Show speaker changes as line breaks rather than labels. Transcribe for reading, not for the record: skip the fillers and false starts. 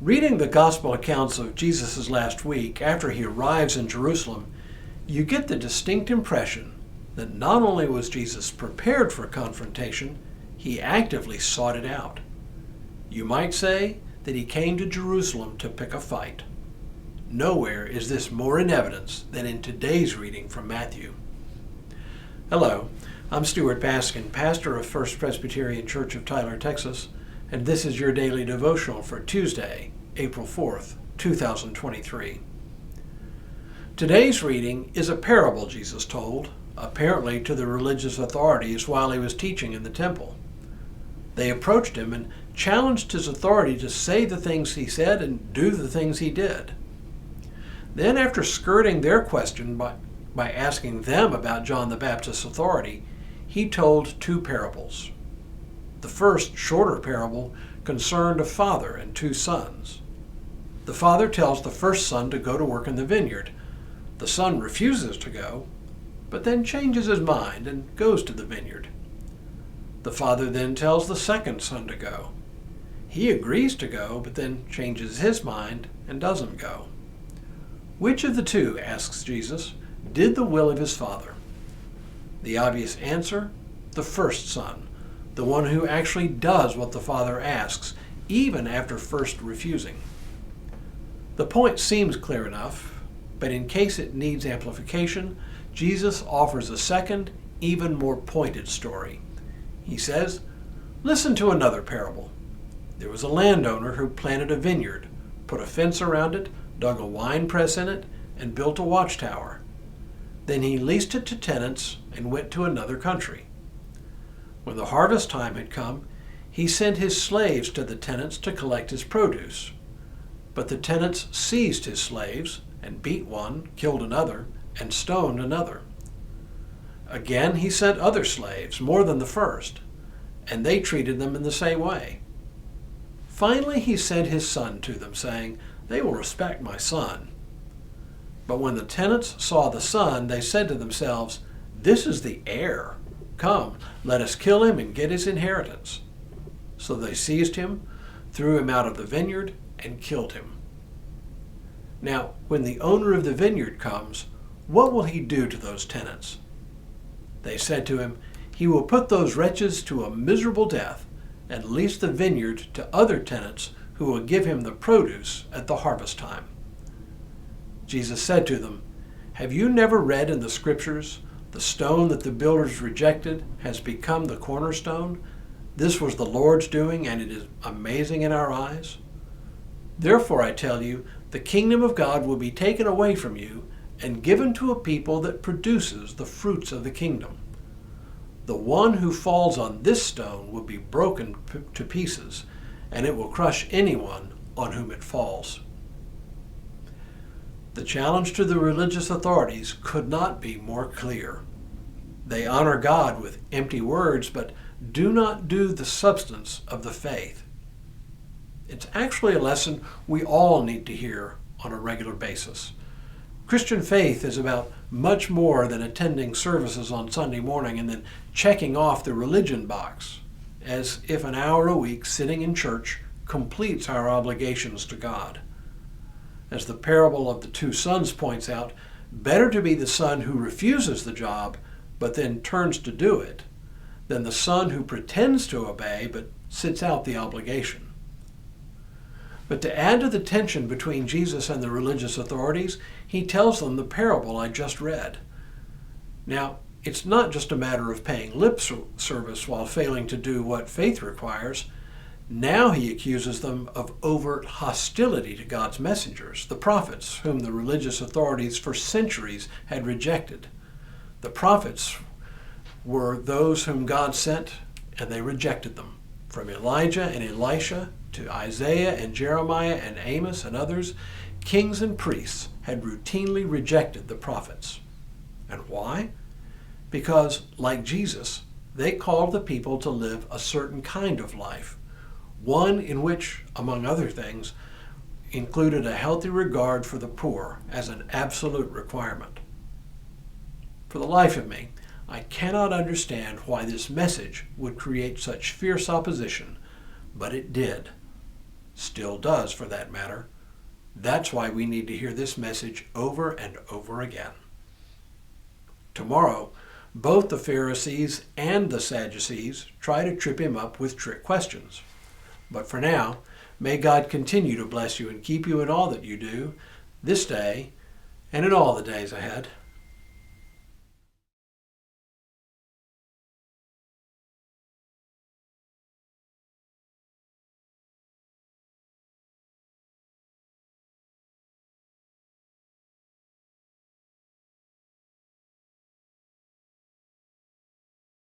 Reading the gospel accounts of Jesus' last week after he arrives in Jerusalem, you get the distinct impression that not only was Jesus prepared for confrontation, he actively sought it out. You might say that he came to Jerusalem to pick a fight. Nowhere is this more in evidence than in today's reading from Matthew. Hello, I'm Stuart Baskin, pastor of First Presbyterian Church of Tyler, Texas, and this is your daily devotional for Tuesday, April 4th, 2023. Today's reading is a parable Jesus told, apparently to the religious authorities while he was teaching in the temple. They approached him and challenged his authority to say the things he said and do the things he did. Then, after skirting their question by asking them about John the Baptist's authority, he told two parables. The first, shorter parable concerned a father and two sons. The father tells the first son to go to work in the vineyard. The son refuses to go, but then changes his mind and goes to the vineyard. The father then tells the second son to go. He agrees to go, but then changes his mind and doesn't go. Which of the two, asks Jesus, did the will of his father? The obvious answer, the first son, the one who actually does what the father asks, even after first refusing. The point seems clear enough, but in case it needs amplification, Jesus offers a second, even more pointed story. He says, "Listen to another parable. There was a landowner who planted a vineyard, put a fence around it, dug a wine press in it, and built a watchtower. Then he leased it to tenants and went to another country. When the harvest time had come, he sent his slaves to the tenants to collect his produce. But the tenants seized his slaves and beat one, killed another, and stoned another. Again he sent other slaves, more than the first, and they treated them in the same way. Finally he sent his son to them, saying, 'They will respect my son.' But when the tenants saw the son, they said to themselves, 'This is the heir. Come, let us kill him and get his inheritance.' So they seized him, threw him out of the vineyard, and killed him. Now, when the owner of the vineyard comes, what will he do to those tenants?' They said to him, 'He will put those wretches to a miserable death and lease the vineyard to other tenants who will give him the produce at the harvest time.' Jesus said to them, 'Have you never read in the Scriptures, the stone that the builders rejected has become the cornerstone? This was the Lord's doing, and it is amazing in our eyes. Therefore I tell you, the kingdom of God will be taken away from you and given to a people that produces the fruits of the kingdom. The one who falls on this stone will be broken to pieces, and it will crush anyone on whom it falls.'" The challenge to the religious authorities could not be more clear. They honor God with empty words, but do not do the substance of the faith. It's actually a lesson we all need to hear on a regular basis. Christian faith is about much more than attending services on Sunday morning and then checking off the religion box, as if an hour a week sitting in church completes our obligations to God. As the parable of the two sons points out, better to be the son who refuses the job but then turns to do it than the son who pretends to obey but sits out the obligation. But to add to the tension between Jesus and the religious authorities, he tells them the parable I just read. Now, it's not just a matter of paying lip service while failing to do what faith requires. Now he accuses them of overt hostility to God's messengers, the prophets, whom the religious authorities for centuries had rejected. The prophets were those whom God sent, and they rejected them. From Elijah and Elisha to Isaiah and Jeremiah and Amos and others, kings and priests had routinely rejected the prophets. And why? Because, like Jesus, they called the people to live a certain kind of life, one in which, among other things, included a healthy regard for the poor as an absolute requirement. For the life of me, I cannot understand why this message would create such fierce opposition, but it did. Still does, for that matter. That's why we need to hear this message over and over again. Tomorrow, both the Pharisees and the Sadducees try to trip him up with trick questions. But for now, may God continue to bless you and keep you in all that you do, this day and in all the days ahead.